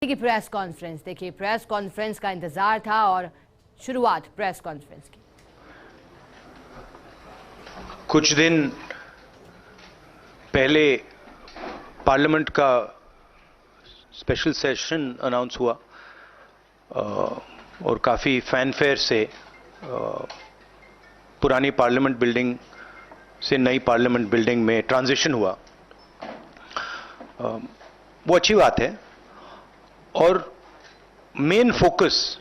की press conference देखिए, press conference का इंतजार था और शुरुआत प्रेस कॉन्फ्रेंस की। कुछ दिन पहले पार्लियामेंट का स्पेशल सेशन अनाउंस हुआ और काफ़ी फैनफेयर से पुरानी पार्लियामेंट बिल्डिंग से नई पार्लियामेंट बिल्डिंग में ट्रांजिशन हुआ। वो अच्छी बात है और मेन फोकस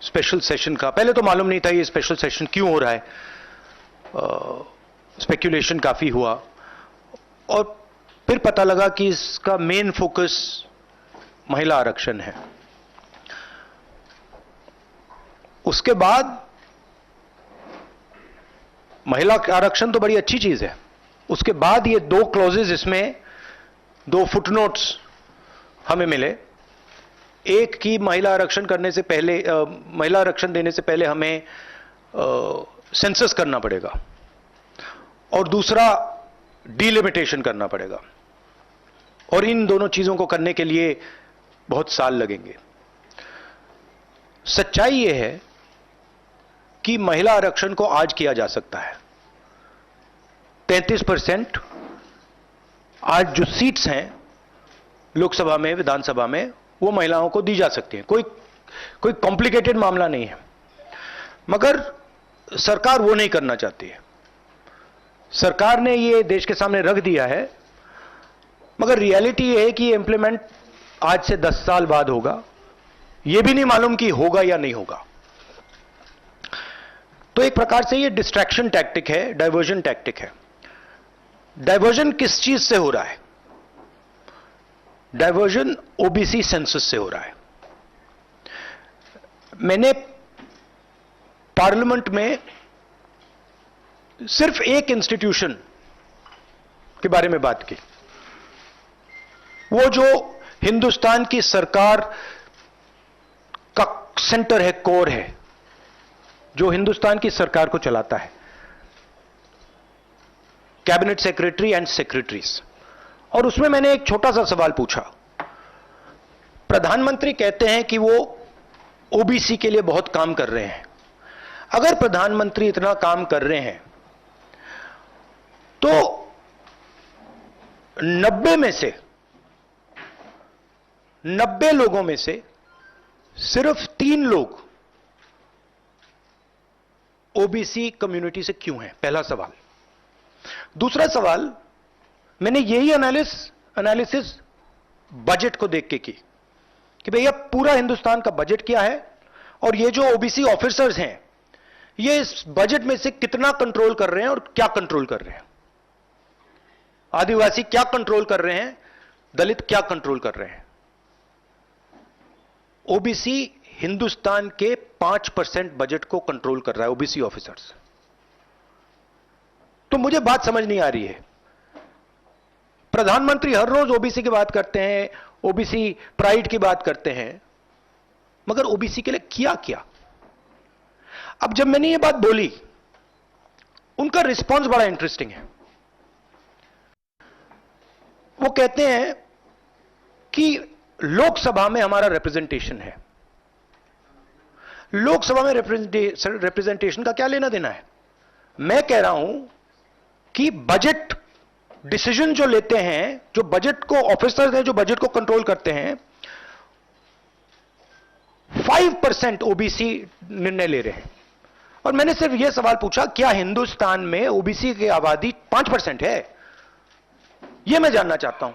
स्पेशल सेशन का, पहले तो मालूम नहीं था ये स्पेशल सेशन क्यों हो रहा है, स्पेक्यूलेशन काफ़ी हुआ और फिर पता लगा कि इसका मेन फोकस महिला आरक्षण है। उसके बाद महिला आरक्षण तो बड़ी अच्छी चीज है, उसके बाद ये दो क्लॉजेज, इसमें दो फुटनोट्स हमें मिले। एक की महिला आरक्षण करने से पहले, महिला आरक्षण देने से पहले हमें सेंसस करना पड़ेगा और दूसरा डिलिमिटेशन करना पड़ेगा और इन दोनों चीजों को करने के लिए बहुत साल लगेंगे। सच्चाई यह है कि महिला आरक्षण को आज किया जा सकता है। 33% आज जो सीट्स हैं लोकसभा में, विधानसभा में, वो महिलाओं को दी जा सकती हैं। कोई कॉम्प्लिकेटेड मामला नहीं है, मगर सरकार वो नहीं करना चाहती है। सरकार ने ये देश के सामने रख दिया है, मगर रियलिटी ये है कि ये इंप्लीमेंट आज से 10 साल बाद होगा। ये भी नहीं मालूम कि होगा या नहीं होगा। तो एक प्रकार से ये डिस्ट्रैक्शन टैक्टिक है, डाइवर्जन टैक्टिक है। डाइवर्जन किस चीज से हो रहा है? डाइवर्जन ओबीसी सेंसस से हो रहा है। मैंने पार्लियामेंट में सिर्फ एक इंस्टीट्यूशन के बारे में बात की, वो जो हिंदुस्तान की सरकार का सेंटर है, कोर है, जो हिंदुस्तान की सरकार को चलाता है, कैबिनेट सेक्रेटरी एंड सेक्रेटरीज। और उसमें मैंने एक छोटा सा सवाल पूछा। प्रधानमंत्री कहते हैं कि वो ओबीसी के लिए बहुत काम कर रहे हैं। अगर प्रधानमंत्री इतना काम कर रहे हैं तो 90 लोगों में से सिर्फ 3 लोग ओबीसी कम्युनिटी से क्यों हैं? पहला सवाल। दूसरा सवाल, मैंने यही एनालिसिस बजट को देख के की कि भैया पूरा हिंदुस्तान का बजट क्या है और ये जो ओबीसी ऑफिसर्स हैं ये इस बजट में से कितना कंट्रोल कर रहे हैं और क्या कंट्रोल कर रहे हैं। आदिवासी क्या कंट्रोल कर रहे हैं, दलित क्या कंट्रोल कर रहे हैं। ओबीसी हिंदुस्तान के 5% बजट को कंट्रोल कर रहा है, ओबीसी ऑफिसर्स। तो मुझे बात समझ नहीं आ रही है। प्रधानमंत्री हर रोज ओबीसी की बात करते हैं, ओबीसी प्राइड की बात करते हैं, मगर ओबीसी के लिए किया क्या? अब जब मैंने ये बात बोली, उनका रिस्पॉन्स बड़ा इंटरेस्टिंग है। वो कहते हैं कि लोकसभा में हमारा रिप्रेजेंटेशन है। लोकसभा में रिप्रेजेंटेशन का क्या लेना देना है? मैं कह रहा हूं कि बजट डिसीजन जो लेते हैं, जो बजट को ऑफिसर्स हैं, जो बजट को कंट्रोल करते हैं, 5% ओबीसी निर्णय ले रहे हैं। और मैंने सिर्फ यह सवाल पूछा, क्या हिंदुस्तान में ओबीसी की आबादी 5% है? यह मैं जानना चाहता हूं।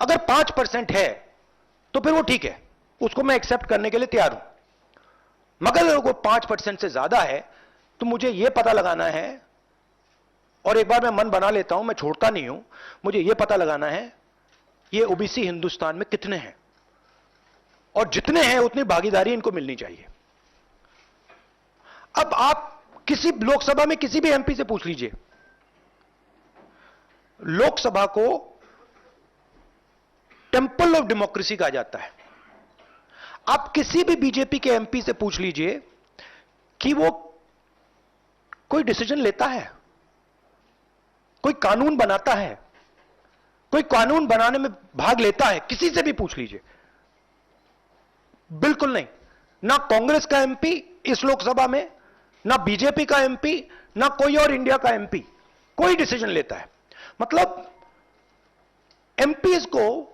अगर 5% है तो फिर वो ठीक है, उसको मैं एक्सेप्ट करने के लिए तैयार हूं। मगर अगर वो 5% से ज्यादा है तो मुझे यह पता लगाना है, और एक बार मैं मन बना लेता हूं, मैं छोड़ता नहीं हूं, मुझे यह पता लगाना है ये ओबीसी हिंदुस्तान में कितने हैं, और जितने हैं उतनी भागीदारी इनको मिलनी चाहिए। अब आप किसी लोकसभा में किसी भी एमपी से पूछ लीजिए, लोकसभा को टेंपल ऑफ डेमोक्रेसी कहा जाता है। आप किसी भी बीजेपी के एमपी से पूछ लीजिए कि वो कोई डिसीजन लेता है, कोई कानून बनाता है, कोई कानून बनाने में भाग लेता है, किसी से भी पूछ लीजिए। बिल्कुल नहीं। ना कांग्रेस का एमपी इस लोकसभा में, ना बीजेपी का एमपी, ना कोई और इंडिया का एमपी कोई डिसीजन लेता है। मतलब एमपीज को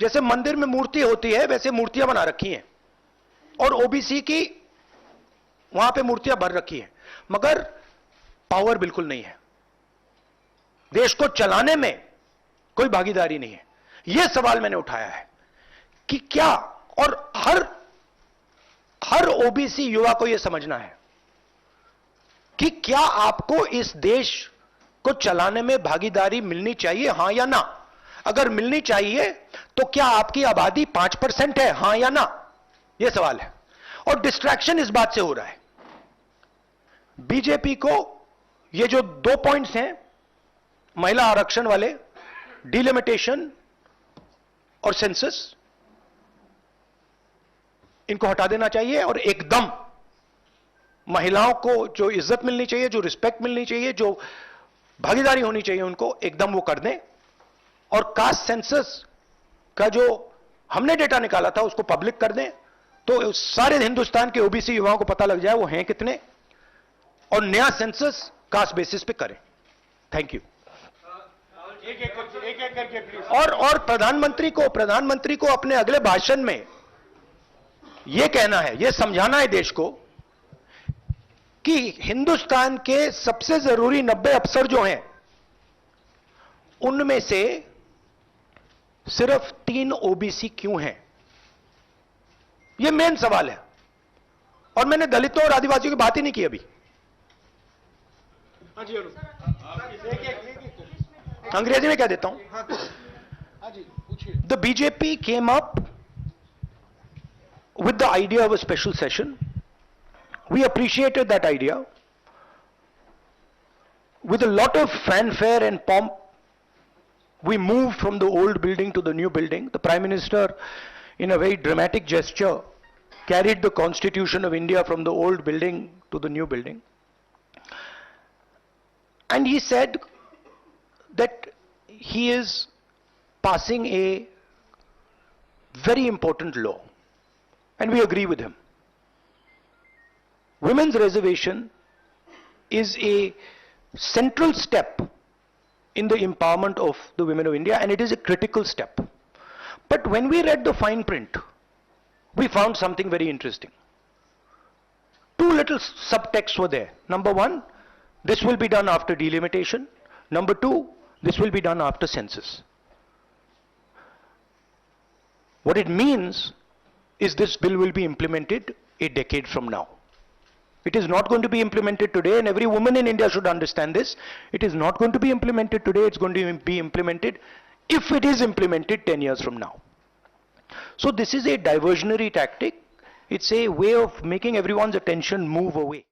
जैसे मंदिर में मूर्ति होती है वैसे मूर्तियां बना रखी हैं और ओबीसी की वहां पे मूर्तियां भर रखी हैं, मगर पावर बिल्कुल नहीं है। देश को चलाने में कोई भागीदारी नहीं है। यह सवाल मैंने उठाया है कि क्या, और हर ओबीसी युवा को यह समझना है कि क्या आपको इस देश को चलाने में भागीदारी मिलनी चाहिए, हां या ना। अगर मिलनी चाहिए तो क्या आपकी आबादी 5% है, हां या ना, यह सवाल है। और डिस्ट्रैक्शन इस बात से हो रहा है, बीजेपी को ये जो 2 पॉइंट्स हैं महिला आरक्षण वाले, डिलिमिटेशन और सेंसस, इनको हटा देना चाहिए और एकदम महिलाओं को जो इज्जत मिलनी चाहिए, जो रिस्पेक्ट मिलनी चाहिए, जो भागीदारी होनी चाहिए, उनको एकदम वो कर दें। और कास्ट सेंसस का जो हमने डेटा निकाला था उसको पब्लिक कर दें, तो सारे हिंदुस्तान के ओबीसी युवाओं को पता लग जाए वो हैं कितने, और नया सेंसस कास्ट बेसिस पे करें। Thank you. एक एक करके प्लीज। और प्रधानमंत्री को अपने अगले भाषण में यह कहना है, यह समझाना है देश को कि हिंदुस्तान के सबसे जरूरी 90 अफसर जो हैं उनमें से सिर्फ 3 ओबीसी क्यों हैं। यह मेन सवाल है। और मैंने दलितों और आदिवासियों की बात ही नहीं की अभी। हाँ जी, अंग्रेजी में कह देता हूं। हाँ जी, पूछिए। The BJP came up with the idea of a special session. We appreciated that idea. With a lot of fanfare and pomp, we moved from the old building to the new building. The Prime Minister, in a very dramatic gesture, carried the Constitution of India from the old building to the new building. And he said that he is passing a very important law, and we agree with him. Women's reservation is a central step in the empowerment of the women of India, and it is a critical step. But when we read the fine print, we found something very interesting. 2 little subtexts were there. Number 1, this will be done after delimitation. Number 2, this will be done after census. What it means is this bill will be implemented a decade from now. It is not going to be implemented today, and every woman in India should understand this. It is not going to be implemented today, it's going to be implemented, if it is implemented, 10 years from now. So this is a diversionary tactic. It's a way of making everyone's attention move away.